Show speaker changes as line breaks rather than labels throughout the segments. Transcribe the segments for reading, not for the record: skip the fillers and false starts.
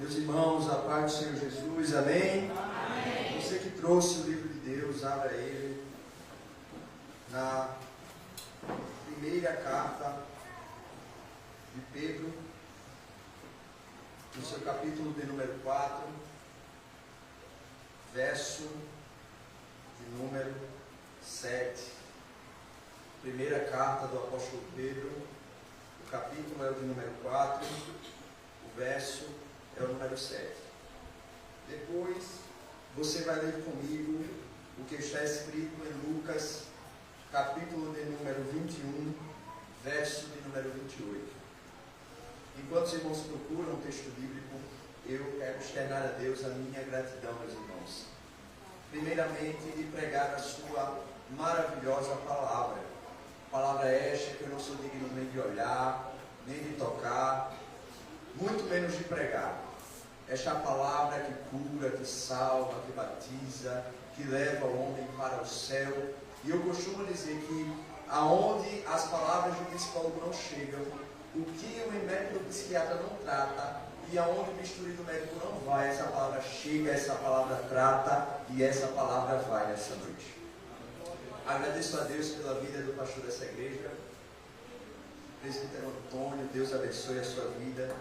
Meus irmãos, a paz do Senhor Jesus, amém?
Amém.
Você que trouxe o livro de Deus, abra ele na primeira carta de Pedro, no seu capítulo de número 4, verso de número 7. Primeira carta do apóstolo Pedro, o capítulo é o de número 4, o verso é o número 7. Depois, você vai ler comigo o que está escrito em Lucas, capítulo de número 21, verso de número 28. Enquanto os irmãos procuram o texto bíblico, eu quero externar a Deus a minha gratidão, meus irmãos. Primeiramente, de pregar a sua maravilhosa palavra. Palavra esta que eu não sou digno nem de olhar, nem de tocar, muito menos de pregar. Esta palavra que cura, que salva, que batiza, que leva o homem para o céu. E eu costumo dizer que aonde as palavras do psicólogo não chegam, o que o médico do psiquiatra não trata, e aonde o bisturi do médico não vai, essa palavra chega, essa palavra trata, e essa palavra vai nessa noite. Agradeço a Deus pela vida do pastor dessa igreja, presbítero Antônio. Deus abençoe a sua vida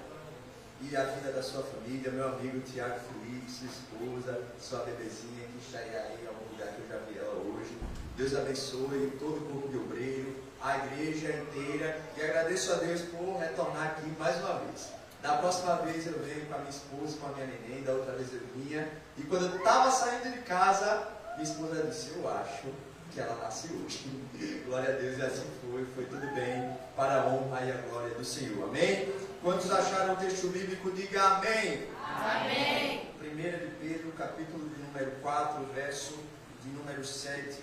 e a vida da sua família, meu amigo Tiago Felipe, sua esposa, sua bebezinha que está aí em algum lugar que eu já vi ela hoje. Deus abençoe todo o corpo de obreiro, a igreja inteira, e agradeço a Deus por retornar aqui mais uma vez. Da próxima vez eu venho com a minha esposa, com a minha neném, da outra vez eu vinha, e quando eu estava saindo de casa, minha esposa disse: eu acho que ela nasce hoje. Glória a Deus, e assim foi tudo bem, para a honra e a glória do Senhor, amém? Quantos acharam o texto bíblico, diga amém.
Amém.
1 de Pedro, capítulo de número 4, verso de número 7,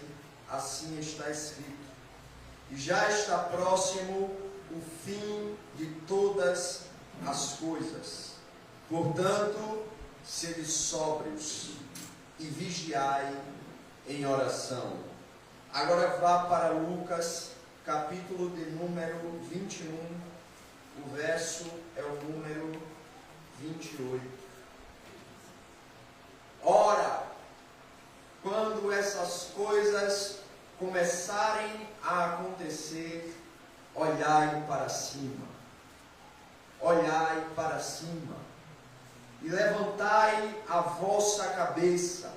assim está escrito: e já está próximo o fim de todas as coisas, portanto, sede sóbrios e vigiai em oração. Agora vá para Lucas, capítulo de número 21, o verso é o número 28. Ora, quando essas coisas começarem a acontecer, olhai para cima. Olhai para cima e levantai a vossa cabeça,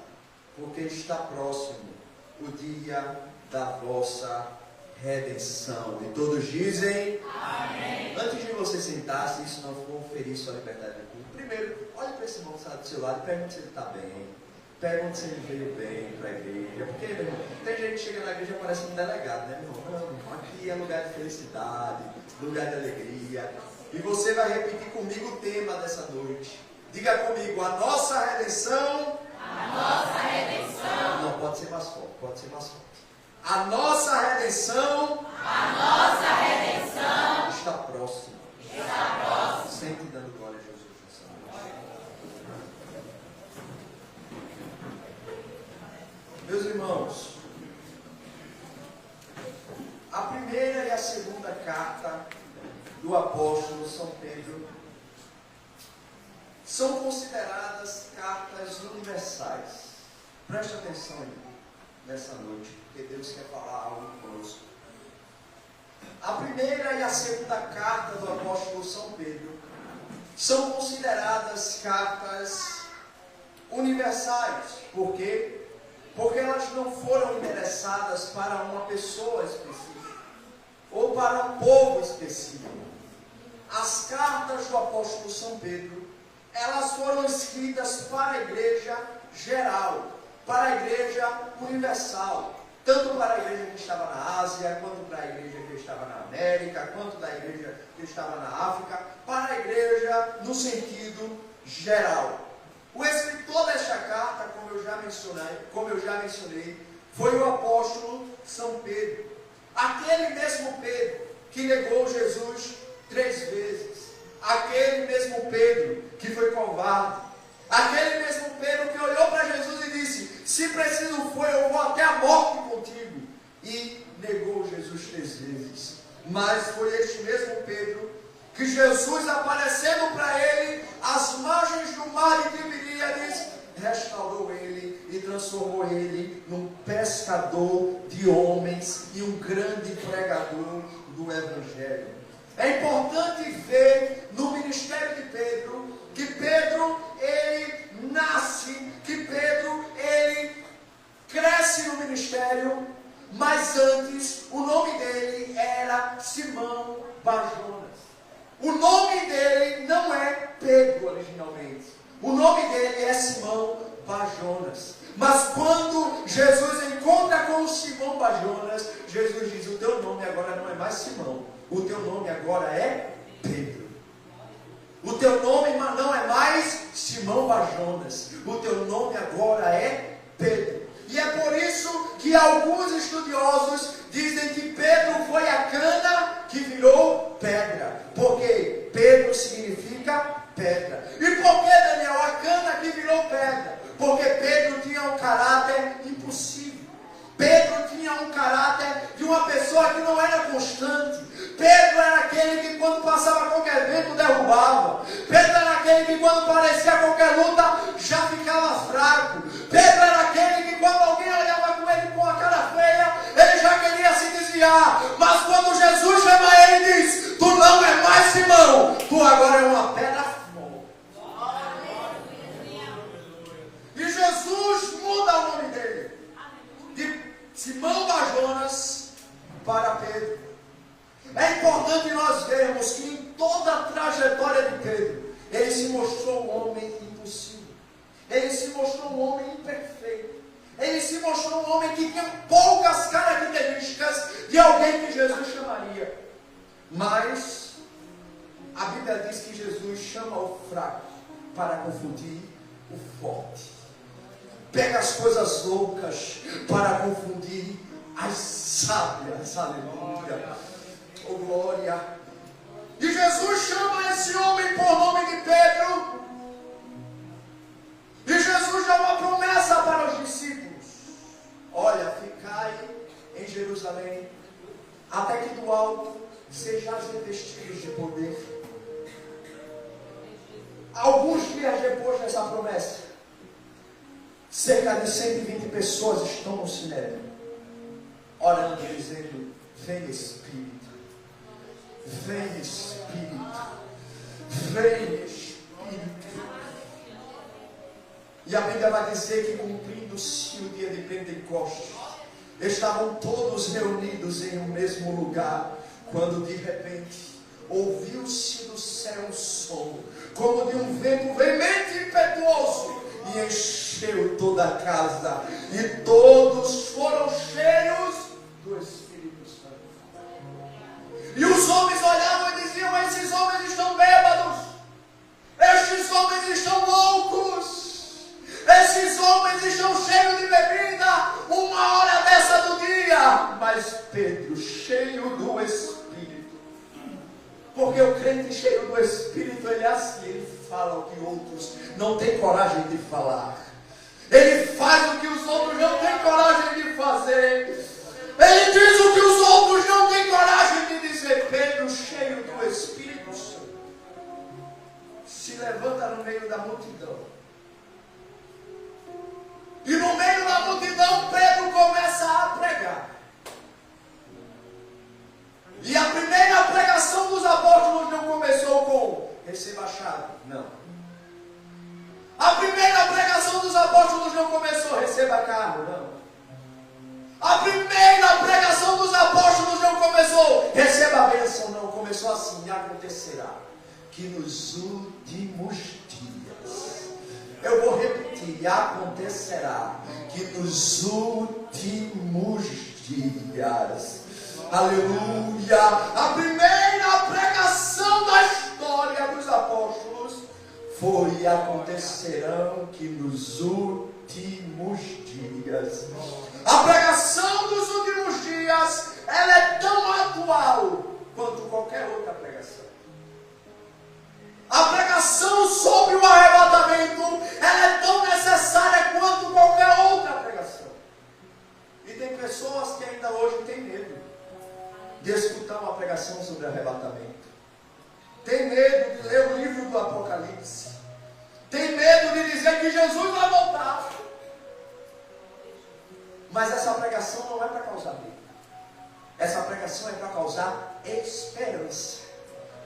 porque está próximo o dia da vossa redenção. E todos dizem
amém.
Antes de você sentar, se isso não for ferir sua liberdade de culto, primeiro, olhe para esse irmão que está do seu lado e pergunte se ele está bem. Pergunte se ele veio bem para a igreja. Porque, meu irmão, tem gente que chega na igreja e parece um delegado, né, meu irmão? Não, aqui é lugar de felicidade, lugar de alegria. E você vai repetir comigo o tema dessa noite. Diga comigo: a nossa redenção.
A nossa redenção.
Não, pode ser mais forte, pode ser mais forte. A nossa redenção.
A nossa redenção
Está próxima.
está próxima.
Sempre dando glória a Jesus nessa noite. Meus irmãos, a primeira e a segunda carta do apóstolo São Pedro são consideradas cartas universais. Preste atenção nessa noite, porque Deus quer falar algo conosco. A primeira e a segunda carta do apóstolo São Pedro são consideradas cartas universais. Por quê? Porque elas não foram endereçadas para uma pessoa específica ou para um povo específico. As cartas do apóstolo São Pedro, elas foram escritas para a igreja geral, para a igreja universal, tanto para a igreja que estava na Ásia, quanto para a igreja que estava na América, quanto da igreja que estava na África, para a igreja no sentido geral. O escritor desta carta, como eu já mencionei, foi o apóstolo São Pedro. Aquele mesmo Pedro que negou Jesus 3 vezes. Aquele mesmo Pedro que foi covarde. Aquele mesmo Pedro que olhou para Jesus e disse: se preciso for, eu vou até a morte contigo. E negou Jesus 3 vezes. Mas foi este mesmo Pedro que Jesus, aparecendo para ele às margens do pescador de homens e um grande pregador do Evangelho. É importante ver no ministério de Pedro, que Pedro, ele nasce, que Pedro, ele cresce no ministério, mas antes o nome dele era Simão Barjonas. O nome dele não é Pedro originalmente, o nome dele é Simão Barjonas. Mas quando Jesus encontra com Simão Barjonas, Jesus diz: o teu nome agora não é mais Simão, o teu nome agora é Pedro. O teu nome não é mais Simão Barjonas, o teu nome agora é Pedro. E é por isso que alguns estudiosos dizem que Pedro foi a cana que virou pedra, porque Pedro significa pedra. E por que, Daniel, a cana que virou pedra? Porque Pedro tinha um caráter impossível. Pedro tinha um caráter de uma pessoa que não era constante. Pedro era aquele que quando passava qualquer vento derrubava. Pedro era aquele que quando parecia qualquer luta já ficava fraco. Pedro era aquele que quando alguém olhava com ele com a cara feia, ele já queria se desviar. Mas quando Jesus chama ele e diz: tu não é mais Simão, tu agora é uma pedra forte. E Jesus muda o nome dele de Simão Barjonas para Pedro. É importante nós vermos que em toda a trajetória de Pedro, ele se mostrou um homem impossível. Ele se mostrou um homem imperfeito. Ele se mostrou um homem que tinha poucas características de alguém que Jesus chamaria. Mas a Bíblia diz que Jesus chama o fraco para confundir o forte. Pega as coisas loucas para confundir as sábias. Aleluia. Oh, glória. E Jesus chama esse homem por nome de Pedro. E Jesus dá uma promessa para os discípulos: olha, ficai em Jerusalém, até que do alto sejais revestidos de poder. Alguns dias depois dessa promessa, cerca de 120 pessoas estão no Sinédrio, orando, dizendo: vem Espírito, vem Espírito, vem Espírito. E a Bíblia vai dizer que, cumprindo-se o dia de Pentecostes, estavam todos reunidos em um mesmo lugar, quando de repente ouviu-se do céu um som, como de um vento veemente e impetuoso, e encheu toda a casa, e todos foram cheios do Espírito Santo. E os homens olhavam e diziam: esses homens estão bêbados, estes homens estão loucos, esses homens estão cheios de bebida, uma hora dessa do dia. Mas Pedro, cheio do Espírito, porque o crente cheio do Espírito, ele é assim, ele fala o que outros não têm coragem de falar. Ele faz o que os outros não têm coragem de fazer. Ele diz o que os outros não têm coragem de dizer. Pedro, cheio do Espírito Santo, se levanta no meio da multidão. E no meio da multidão, Pedro começa a pregar. E a primeira pregação dos apóstolos não começou com receba a chave, não. A primeira pregação dos apóstolos não começou receba carro, não. A primeira pregação dos apóstolos não começou receba a bênção, não. Começou assim: e acontecerá que nos últimos dias, eu vou repetir, acontecerá que nos últimos dias, aleluia, a primeira pregação da história dos apóstolos foi: acontecerão que nos últimos dias. A pregação dos últimos dias, ela é tão atual quanto qualquer outra pregação. A pregação sobre o arrebatamento, ela é tão necessária quanto qualquer outra pregação. E tem pessoas que ainda hoje têm medo de escutar uma pregação sobre arrebatamento. Tem medo de ler o livro do Apocalipse. Tem medo de dizer que Jesus vai voltar. Mas essa pregação não é para causar medo. Essa pregação é para causar esperança.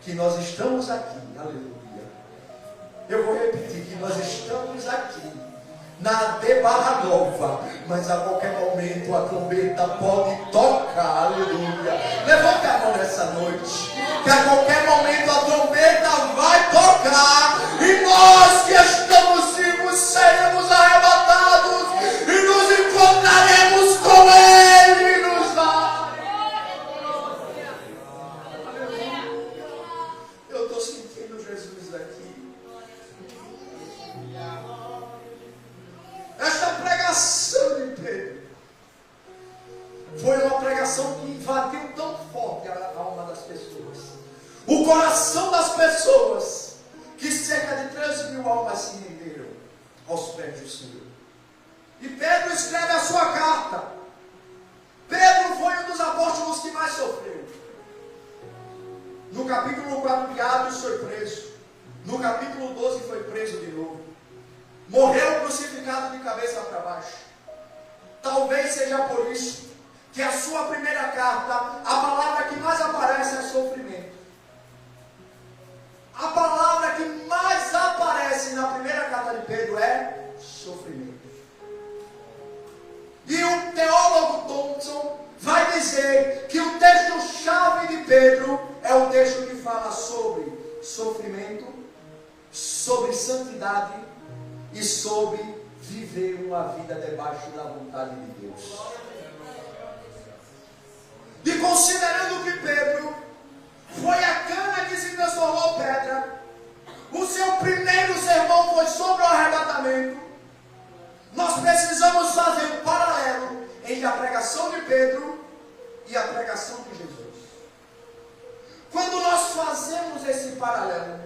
Que nós estamos aqui, aleluia. Eu vou repetir que nós estamos aqui na de Barra Nova, mas a qualquer momento a trombeta pode tocar, aleluia. Levante a mão nessa noite, que a qualquer momento a trombeta vai tocar, e nós que estamos vivos seremos arrebatados, e nos encontraremos com Ele nos ares. Eu estou sentindo Jesus aqui. Esta pregação de Pedro foi uma pregação que invadiu tão forte a alma das pessoas, o coração das pessoas, que cerca de 13.000 almas se renderam aos pés do Senhor. E Pedro escreve a sua carta. Pedro foi um dos apóstolos que mais sofreu. No capítulo 4 de Atos foi preso. No capítulo 12 foi preso de novo. Morreu crucificado de cabeça para baixo. Talvez seja por isso que a sua primeira carta, a palavra que mais aparece é sofrimento. A palavra que mais aparece na primeira carta de Pedro é sofrimento. E o teólogo Thompson vai dizer que o texto-chave de Pedro é o texto que fala sobre sofrimento, sobre santidade e sobre viver uma vida debaixo da vontade de Deus. E considerando que Pedro foi a cana que se transformou pedra, o seu primeiro sermão foi sobre o arrebatamento, nós precisamos fazer um paralelo entre a pregação de Pedro e a pregação de Jesus. Quando nós fazemos esse paralelo,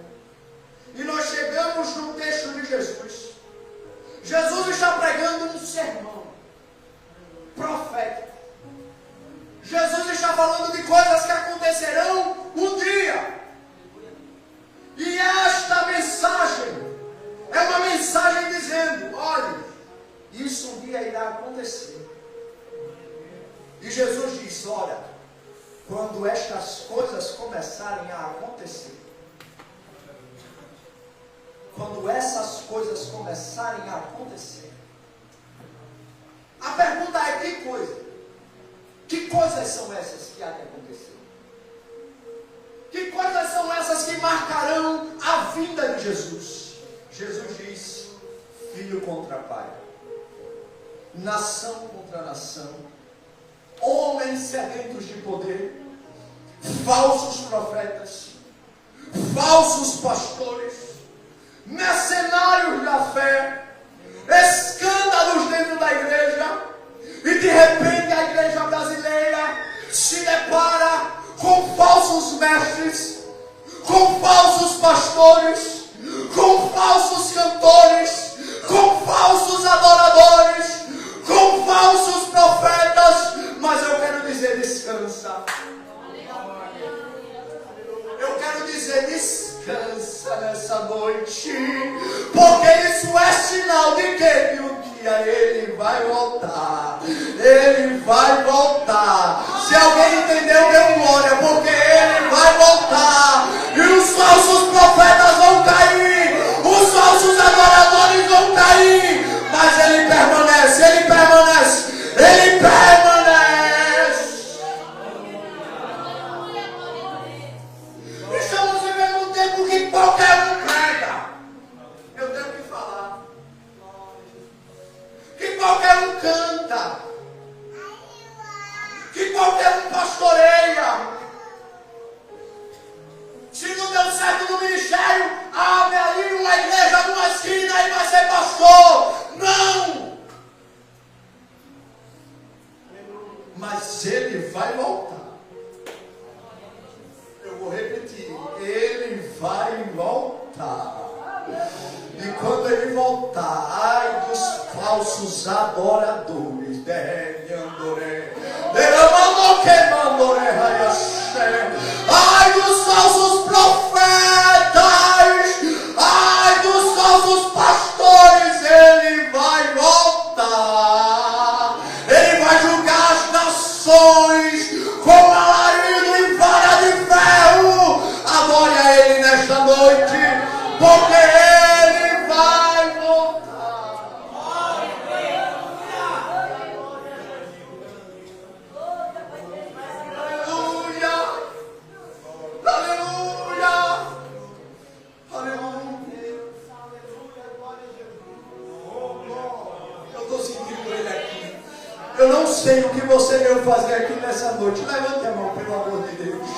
e nós chegamos no texto de Jesus, Jesus está pregando um sermão profético. Jesus está falando de coisas que acontecerão um dia. E esta mensagem é uma mensagem dizendo: olhe, isso um dia irá acontecer. E Jesus diz: olha, quando estas coisas começarem a acontecer, quando essas coisas começarem a acontecer, a pergunta é: que coisa? Que coisas são essas que há de acontecer? Que coisas são essas que marcarão a vinda de Jesus? Jesus diz: filho contra pai, nação contra nação, homens sedentos de poder, falsos profetas, falsos pastores, mercenários da fé, escândalos dentro da igreja. E de repente a igreja brasileira se depara com falsos mestres, com falsos pastores, com falsos cantores, com falsos adoradores, com falsos profetas. Mas eu quero dizer: descansa. Eu quero dizer: descansa nessa noite, porque isso é sinal de que um dia Ele vai voltar. Ele vai voltar. Se alguém entendeu, deu glória, porque Ele vai voltar. E os falsos profetas vão cair, os falsos adoradores vão cair, mas Ele permanece, Ele permanece, Ele permanece. Estamos vivendo um tempo que qualquer um prega. Eu tenho que falar. Que qualquer um canta. Que qualquer um pastoreia. Se não deu certo no ministério, abre ali uma igreja numa esquina e vai ser pastor. Não! Mas Ele vai voltar. Eu vou repetir: Ele vai voltar. E quando Ele voltar, ai dos falsos adoradores, ai dos falsos profetas, ai dos falsos pastores. Ele vai voltar. Ele não sei o que você veio fazer aqui nessa noite. Levante a mão, pelo amor de Deus.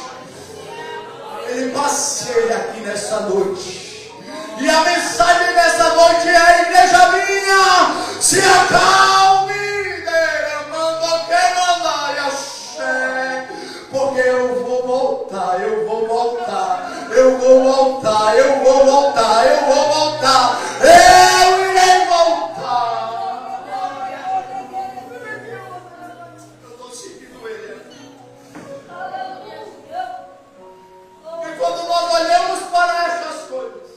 Ele passeia aqui nessa noite. E a mensagem dessa noite é: a igreja minha, se acalme, porque eu vou voltar, eu vou voltar, eu vou voltar, eu vou voltar, eu vou voltar, eu irei voltar. Eu estou sentindo ele. E quando nós olhamos para essas coisas,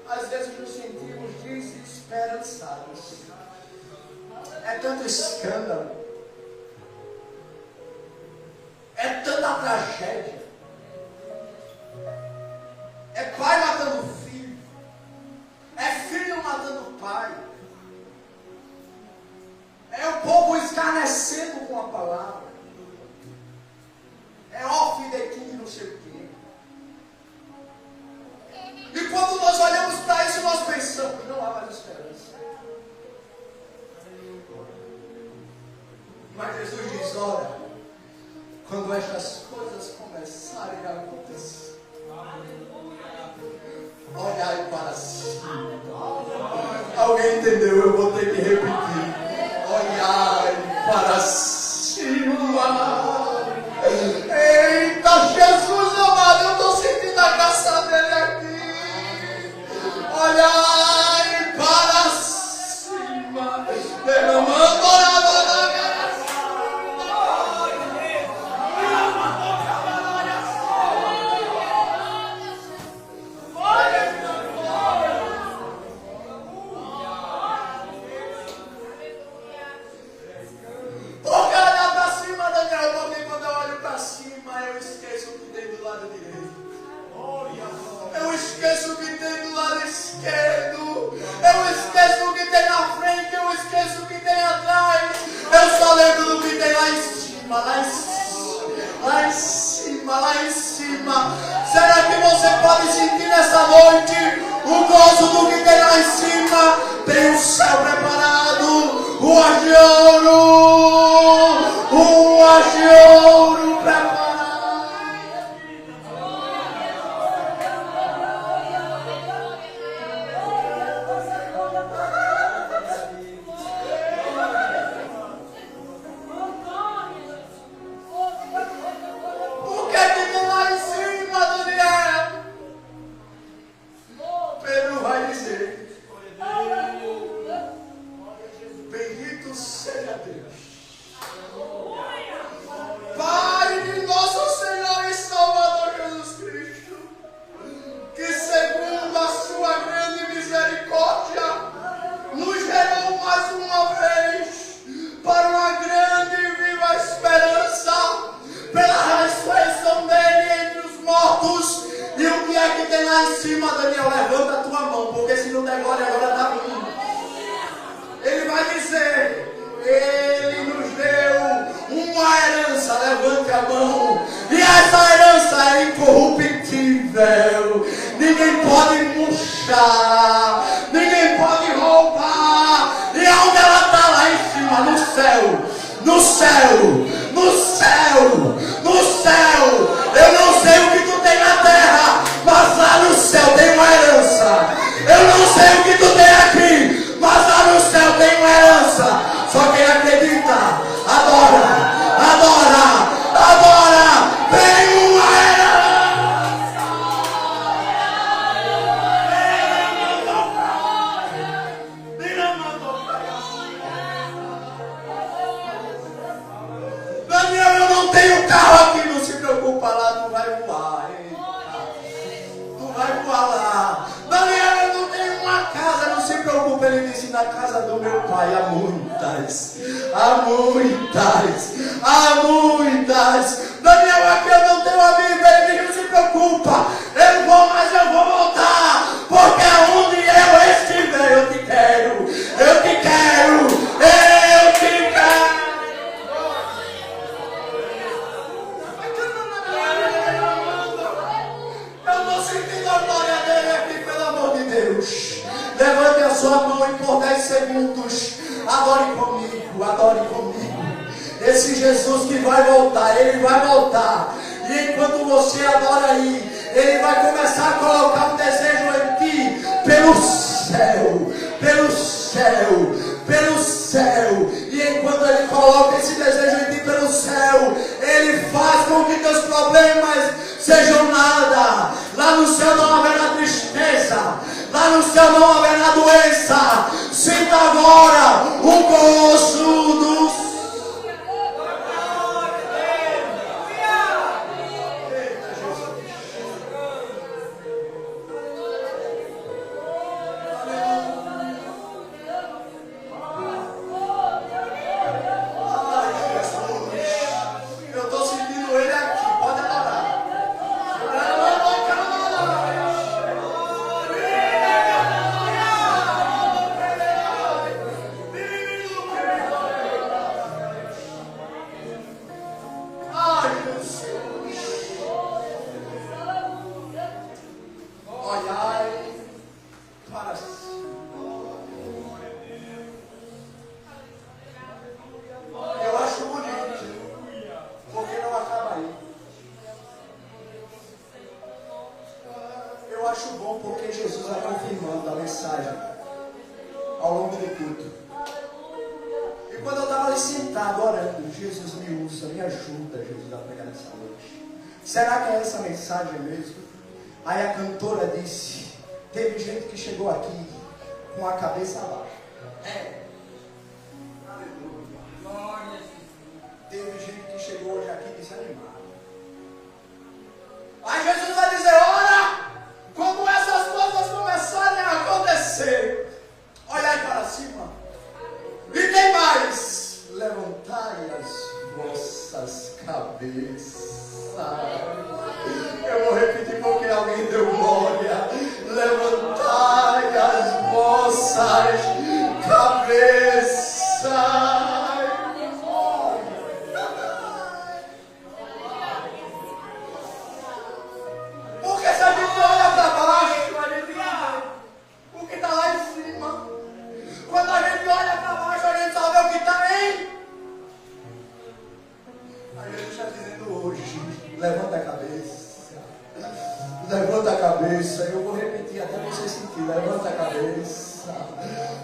às vezes nos sentimos desesperançados. É tanto escândalo, é tanta tragédia, é pai matando filho, é filho matando pai, é o povo escarnecendo com a palavra, é off the king, não sei o quê. E quando nós olhamos para isso, nós pensamos: não há mais esperança. Mas Jesus diz: olha, quando estas coisas começarem a acontecer, olhai para cima. Alguém entendeu? Eu vou ter que repetir. Olhai para cima. Eita, Jesus amado, eu estou sentindo a graça dele aqui. Olhai para cima. Derramando lá em cima. Será que você pode sentir nessa noite o gozo do que tem lá em cima? Tem o céu preparado, o ar de ouro preparado. Ninguém pode murchar, ninguém pode roubar. E onde ela está? Lá em cima, no céu, no céu, no céu, no céu. Eu não sei o que tu tem na terra, mas lá no céu tem uma herança. Eu não sei o que tu tem aqui, mas lá no céu tem uma herança. Só quem acredita, adora, adora, adora. Tem uma herança. Daniel, eu não tenho carro aqui, não se preocupa, lá tu vai voar. Tu vai voar lá. Daniel, eu não tenho uma casa, não se preocupa. Ele disse: na casa do meu pai há muitas, há muitas, há muitas. Daniel, aqui eu não tenho amigo. Ele disse: não se preocupa, eu vou, mas eu vou voltar, porque aonde eu estiver eu te quero, eu te quero, eu te quero. Eu estou sentindo a glória dele aqui, pelo amor de Deus. Levante a sua mão e por 10 segundos, adore comigo, adore comigo. Esse Jesus que vai voltar, ele vai voltar. E enquanto você adora aí, ele vai começar a colocar um desejo em ti pelo céu, pelo céu, pelo céu. E enquanto ele coloca esse desejo em ti pelo céu, ele faz com que teus problemas sejam nada. Lá no céu não haverá tristeza, lá no céu não haverá doença. Sinta agora o gozo do céu. Será que é essa mensagem mesmo? Aí a cantora disse, teve gente que chegou aqui com a cabeça baixa. Aleluia. Teve gente que chegou hoje aqui desanimada. Aí Jesus vai dizer, ora, quando essas coisas começarem a acontecer, olhai para cima. E tem mais, levantai as vossas cabeças. Eu vou repetir porque alguém deu glória. Levantai as vossas cabeças. Porque se a gente olha para baixo, a gente vê o que está lá em cima. Quando a gente olha para baixo, a gente só vê o que está aí. Aí Jesus está dizendo hoje, levanta a cabeça. Levanta a cabeça. Eu vou repetir até você sentir. Levanta a cabeça.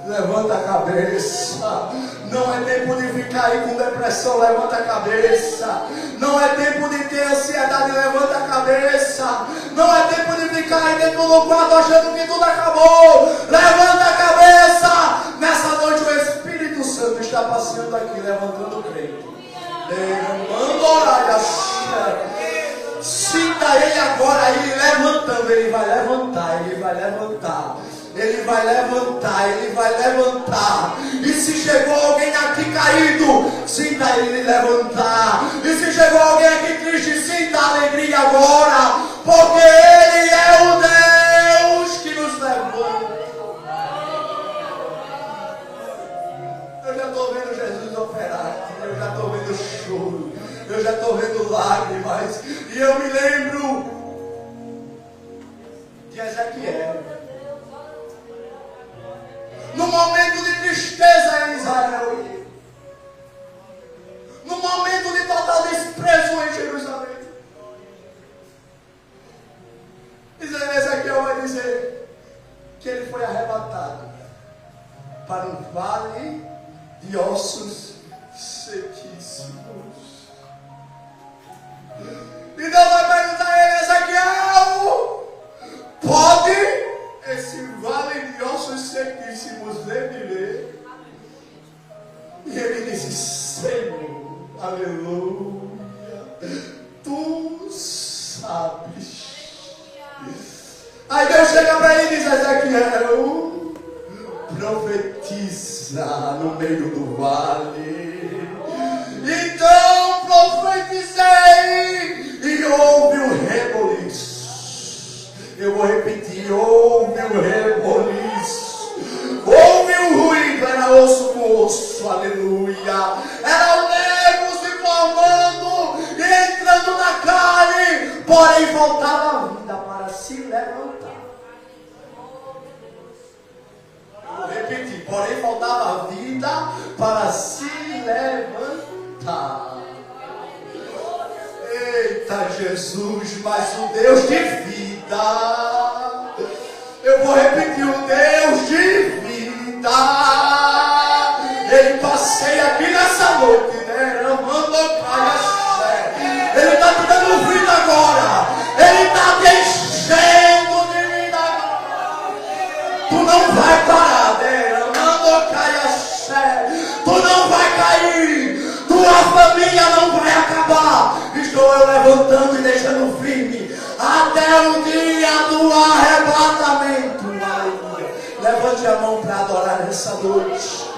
Levanta a cabeça. Não é tempo de ficar aí com depressão. Levanta a cabeça. Não é tempo de ter ansiedade. Levanta a cabeça. Não é tempo de ficar aí dentro do quarto achando que tudo acabou. Levanta a cabeça. Nessa noite o Espírito Santo está passeando aqui, levantando o crente. Levantando orar. Sinta ele agora aí levantando. Ele vai levantar, ele vai levantar. Ele vai levantar, ele vai levantar. E se chegou alguém aqui caído, sinta ele levantar. E se chegou alguém aqui triste, sinta a alegria agora. Porque ele é o Deus que nos levanta. Eu já estou vendo Jesus operar aqui. Eu já estou vendo choro. Eu já estou vendo lágrimas. E eu me lembro de Ezequiel. No momento de tristeza em Israel. No momento de total desprezo em Jerusalém. Ezequiel vai dizer que ele foi arrebatado para um vale de ossos sequíssimos. E Deus vai perguntar a ele, Ezequiel, pode esse vale de ossos sequíssimos reviver? E ele disse, Senhor, aleluia, tu sabes. Aí Deus chega para ele e diz, Ezequiel, profetiza no meio do vale. Então profetizei e houve um reboliço. Eu vou repetir, houve um reboliço. Houve um ruído, era osso com osso, aleluia. Era o nervo se formando e entrando na carne, porém faltava a vida para se levantar. Eu vou
faltava vida para se levantar. Eita Jesus, mas o Deus de vida, eu vou repetir, o Deus de vida, Ele passeia aqui nessa noite, derramando caia. Ele está te dando vida agora, Ele está te enchendo de vida agora. Tu não vai parar, derramando caia. Tu não vai cair, tua família não vai acabar. Estou eu levantando e deixando firme até o dia do arrebatamento. Aleluia. Levante a mão para adorar nessa noite.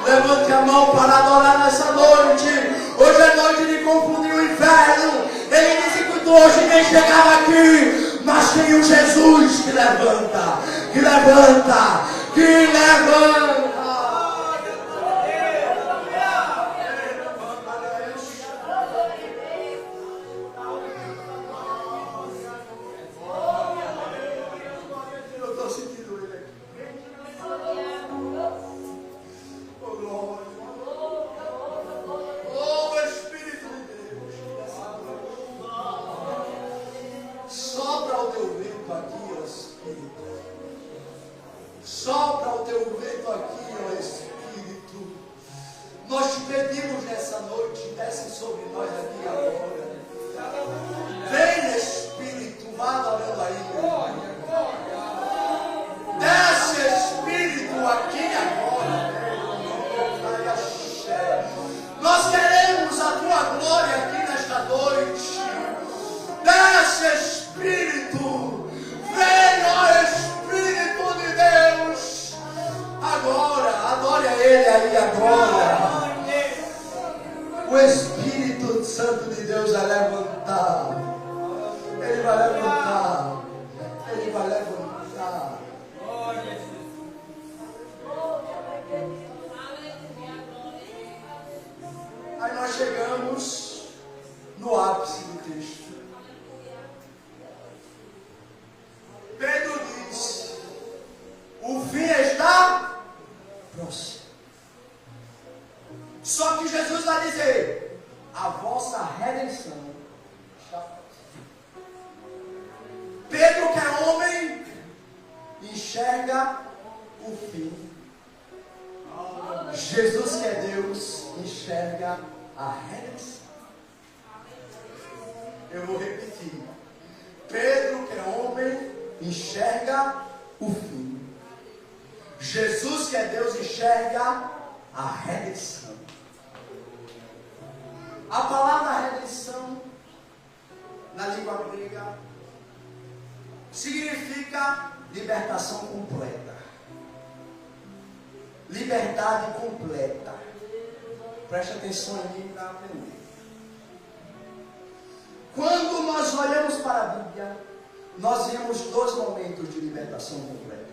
Levante a mão para adorar nessa noite. Hoje é noite de confundir o inferno. Ele disse que hoje nem chegava aqui, mas tem um Jesus que levanta, que levanta, que levanta. Sopra o teu vento aqui, ó Espírito. Nós te pedimos nessa noite, desce sobre nós aqui agora. Vem, Espírito, vá adorando aí. Desce, Espírito, aqui agora. Nós queremos a tua glória aqui nesta noite. Desce, Espírito. Vem, ó Espírito de Deus. Agora, adore a Ele aí agora. O Espírito Santo de Deus vai levantar. Ele vai levantar. Ele vai levantar. Aí nós chegamos no ápice do texto. Pedro diz: o fim está próximo. Só que Jesus vai dizer: a vossa redenção está próxima. Pedro, que é homem, enxerga o fim. Jesus, que é Deus, enxerga a redenção. Eu vou repetir. Pedro, que é homem, enxerga o fim. Jesus, que é Deus, enxerga a redenção. A palavra redenção, na língua grega, significa libertação completa. Liberdade completa. Preste atenção em mim para aprender. Quando nós olhamos para a Bíblia, nós vemos dois momentos de libertação completa.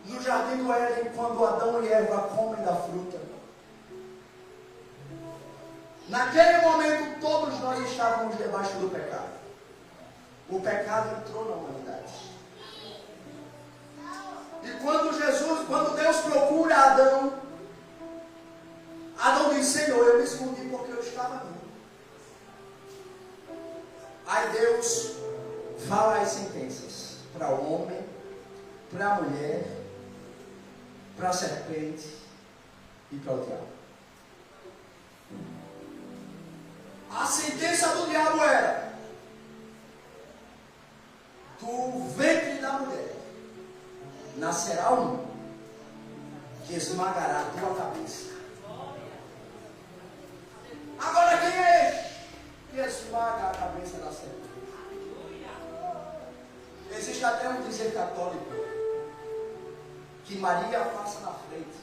No jardim do Éden, quando Adão e Eva comem da fruta, naquele momento todos nós estávamos debaixo do pecado. O pecado entrou na humanidade. E quando Deus procura Adão, Adão diz: Senhor, eu me escondi porque eu estava nu. Aí Deus fala as sentenças para o homem, para a mulher, para a serpente e para o diabo. A sentença do diabo era: do ventre da mulher nascerá um que esmagará a tua cabeça. Agora quem é este que esmaga a cabeça da serpente? Existe até um dizer católico que Maria passa na frente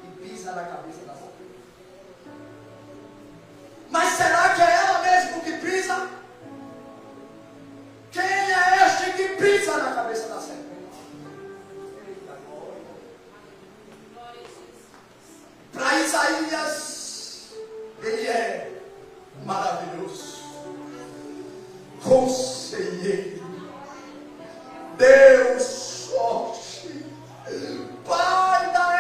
e pisa na cabeça da serpente. Mas será que é ela mesmo que pisa? Quem é este que pisa na cabeça da serpente? Para Isaías, ele é maravilhoso, conselheiro, Deus forte, Pai da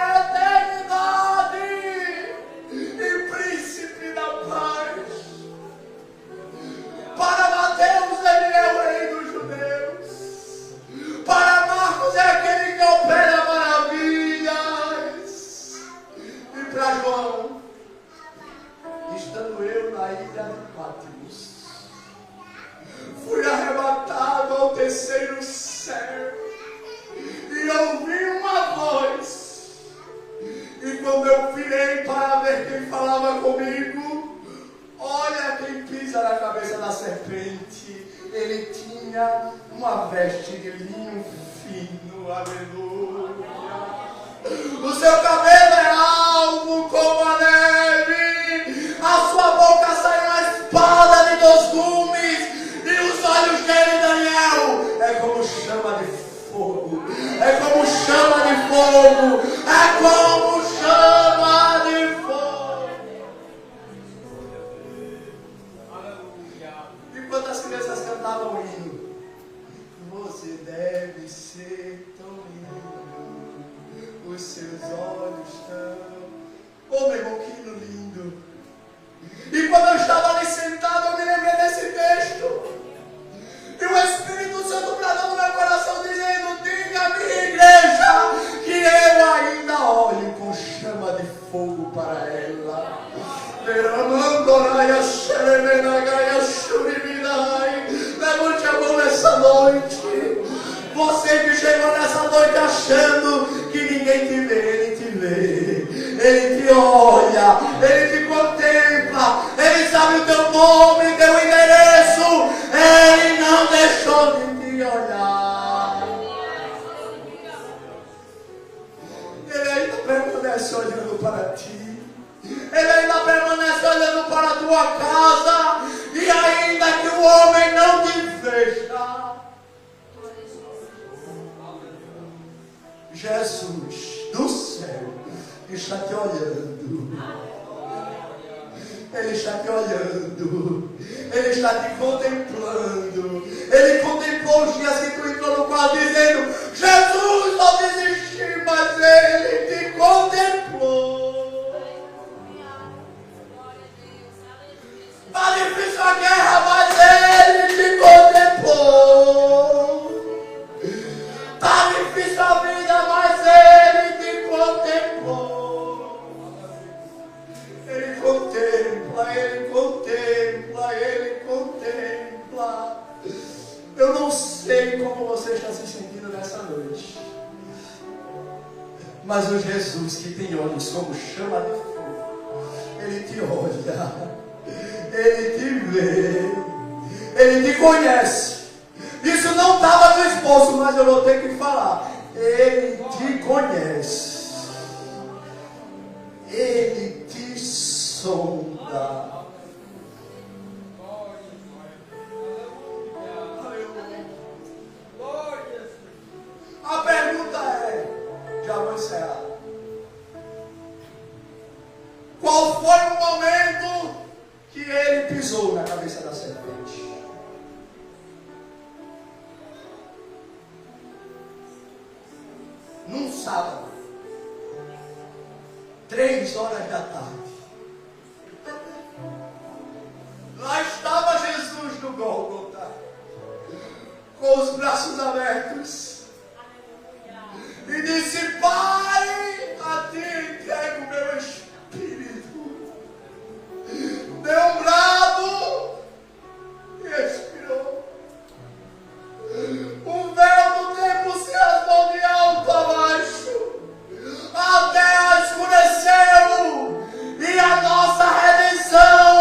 veste de linho fino, aleluia. O seu cabelo é alvo como a neve, a sua boca sai uma espada de 2 gumes, e os olhos dele, Daniel, é como chama de fogo, é como chama de fogo, é como chama de fogo. Enquanto as crianças cantavam o hino, você deve ser tão lindo, os seus olhos tão... Oh, meu irmão, que hino lindo. E quando eu estava ali sentado, eu me lembrei desse texto. E o Espírito Santo bradou no meu coração, dizendo: diga à minha igreja que eu ainda olho com chama de fogo para ela. Levante a mão nessa noite. Você que chegou nessa noite achando que ninguém te vê, ele te vê, ele te olha, ele te contempla, ele sabe o teu nome, teu endereço, ele não deixou de te olhar. Ele ainda permanece olhando para ti, ele ainda permanece olhando para a tua casa, e ainda que o homem não te veja, Jesus do céu está te olhando. Ele está te olhando. Ele está te contemplando. Ele contemplou os dias que tu entrou no quarto dizendo: Jesus, não desisti, mas ele te contemplou. Está difícil a guerra, mas ele te contemplou. Está difícil a vida, mas ele te contemplou. Ele contempla, ele contempla, ele contempla. Eu não sei como você está se sentindo nessa noite, mas o Jesus que tem olhos como chama de fogo, ele te olha, ele te vê, ele te conhece. Isso não estava no esboço, mas eu vou ter que falar. Ele te conhece. Ele te sonda. A pergunta é, já vou encerrar. Qual foi o momento que ele pisou na cabeça da serpente? Num sábado, 3 horas da tarde. Lá estava Jesus no Gólgota, com os braços abertos, e disse: Pai, a ti entrego o meu espírito. Deu um brado e expirou. O véu do tempo se rasgou de alto a baixo, a terra escureceu e a nossa redenção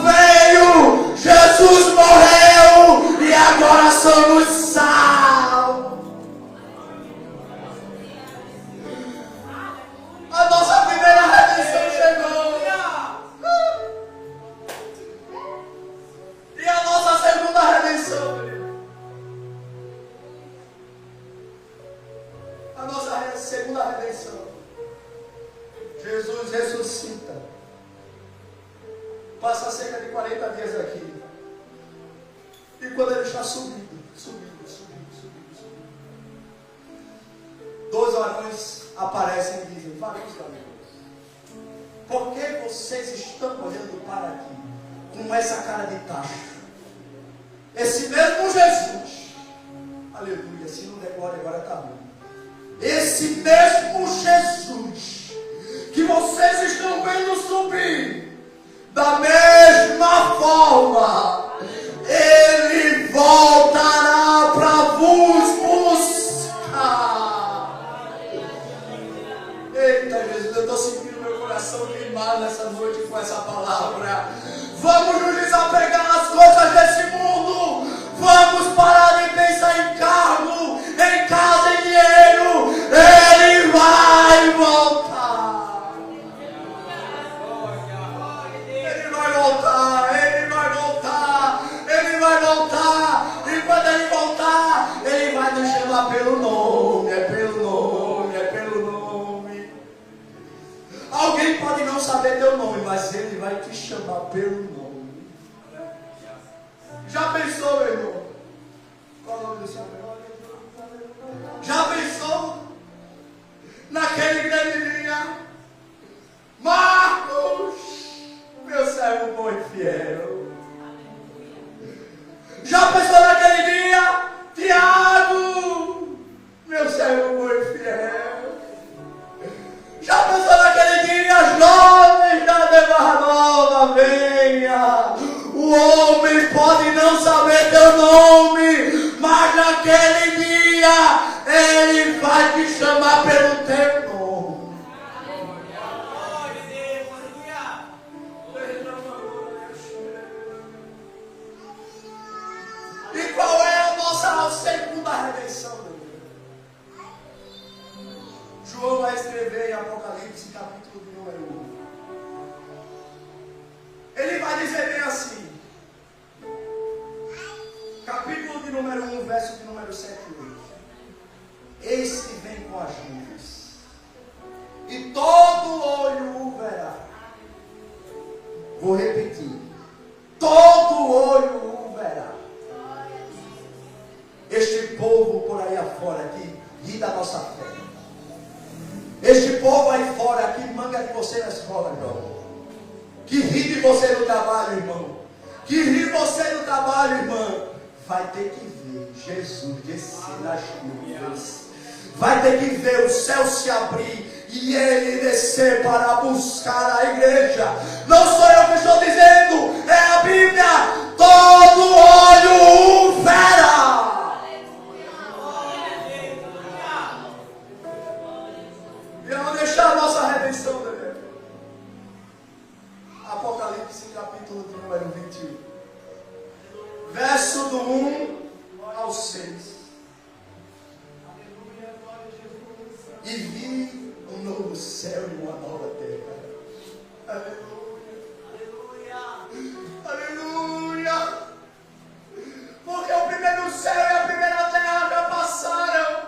veio. Jesus morreu e agora somos salvos. A nossa primeira redenção chegou e a nossa segunda redenção. A nossa segunda redenção. Jesus ressuscita. Passa cerca de 40 dias aqui. E quando ele está subindo. 2 varões aparecem e dizem: varões galegos, por que vocês estão olhando para aqui com essa cara de tacho? Esse mesmo Jesus, aleluia, se não der glória agora está bom. Esse mesmo Jesus que vocês estão vendo subir, da mesma forma, ele voltará para vos buscar. Eita Jesus, eu estou sentindo meu coração queimar nessa noite com essa palavra. Vamos nos desapegar das coisas desse mundo. Vamos parar de pensar em carro. pelo nome. Já pensou, meu irmão? Qual é o nome do seu irmão? Já pensou? Naquele grande dia, Marcos, meu servo bom e fiel. Já pensou naquele dia, Tiago, meu servo bom e fiel. Já pensou naquele dia, jovens da Debarra Nova, venha. O homem pode não saber teu nome, mas naquele dia ele vai te chamar pelo teu nome. E qual é a nossa segunda redenção, meu Deus? João vai escrever em Apocalipse, capítulo de número 1. Ele vai dizer bem assim, capítulo de número 1, verso de número 7 e 8. Eis que vem com as nuvens, e todo olho o verá. Vou repetir, todo olho o verá. Este povo por aí afora que ri da nossa fé. Este povo aí fora que manga de você na escola, irmão. Que ri de você no trabalho, irmão. Que ri de você no trabalho, irmã. Vai ter que ver Jesus descer das nuvens. Vai ter que ver o céu se abrir e ele descer para buscar a igreja. Não sou eu que estou dizendo, é a Bíblia. Todo olho o verá. E vamos deixar a nossa redenção, bebê. Apocalipse, capítulo de número 21. Verso do 1 ao 6. E vi um novo céu e uma nova terra. Aleluia. Aleluia. Aleluia. Porque o primeiro céu e a primeira terra já passaram.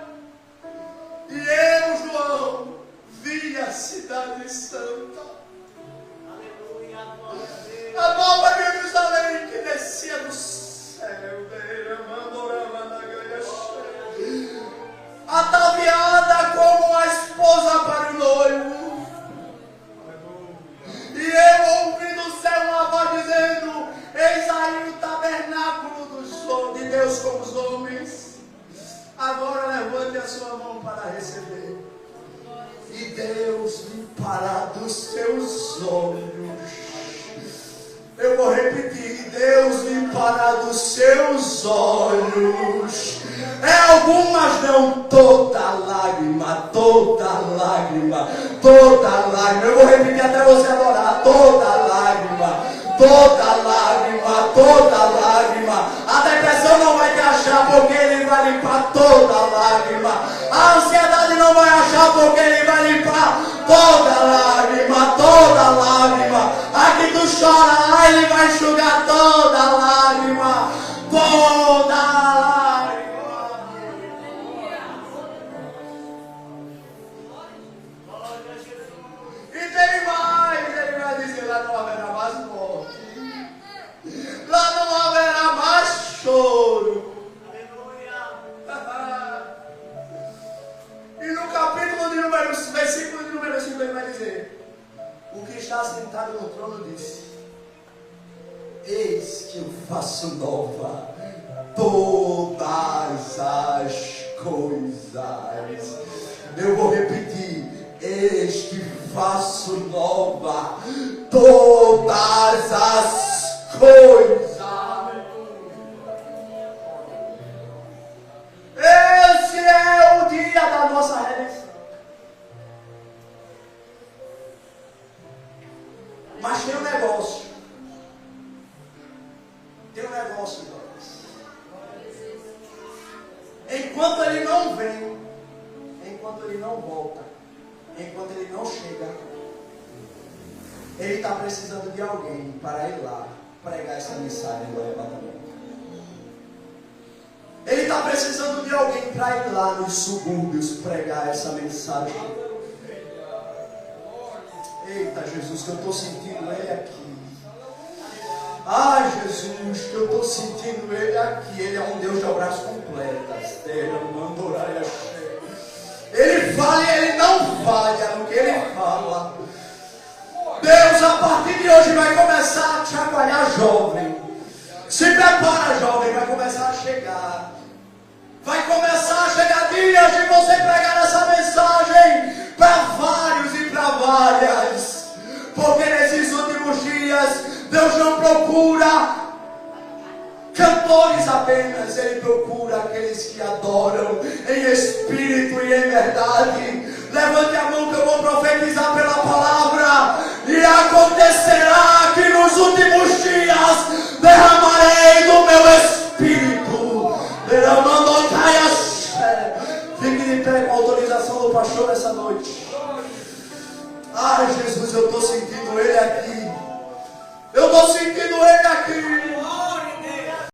E eu, João, vi a cidade santa. Aleluia. A nova Jerusalém que descia do céu. Ataviada como a esposa para o noivo. E eu ouvi do céu uma voz dizendo: eis aí o tabernáculo de Deus com os homens. Agora levante a sua mão para receber. E Deus limpará dos seus olhos. Eu vou repetir, Deus limpará dos seus olhos. É algumas não, toda lágrima, toda lágrima, toda lágrima. Eu vou repetir até você adorar, toda lágrima, toda lágrima, toda lágrima. A depressão não vai te achar porque ele vai limpar toda lágrima. A ansiedade não vai achar porque ele vai limpar toda lágrima, toda lágrima. Aqui tu chora, lá ele vai enxugar toda lágrima, toda lágrima. E tem mais, ele vai dizer: lá não haverá mais morte, lá não haverá mais choro. E no capítulo de número, versículo de número 5 ele vai dizer: o que está sentado no trono disse: eis que eu faço nova todas as coisas. Eu vou repetir: eis que faço nova todas as coisas. Esse é o dia da nossa redenção. Mas tem um negócio. Tem um negócio, irmãos. Enquanto ele não vem, enquanto ele não volta, enquanto ele não chega, ele está precisando de alguém para ir lá pregar essa mensagem do arrebatamento. Ele está precisando de alguém para ir lá nos subúrbios pregar essa mensagem. Eita Jesus, que eu estou sentindo ele aqui. Ai, Jesus, que eu estou sentindo Ele aqui. Ele é um Deus de obras completas. Ele fala e Ele não falha no que Ele fala. Deus, a partir de hoje, vai começar a chacoalhar jovem. Se prepara, jovem, vai começar a chegar. Vai começar a chegar dias de você pregar essa mensagem para vários e para várias. Porque nesses últimos dias, Deus não procura cantores apenas, Ele procura aqueles que adoram em espírito e em verdade. Levante a mão que eu vou profetizar pela palavra. E acontecerá que nos últimos dias derramarei do meu espírito. Derramando caias. Fique de pé com a autorização do pastor essa noite. Ai, Jesus, eu estou sentindo Ele aqui. Eu estou sentindo Ele aqui.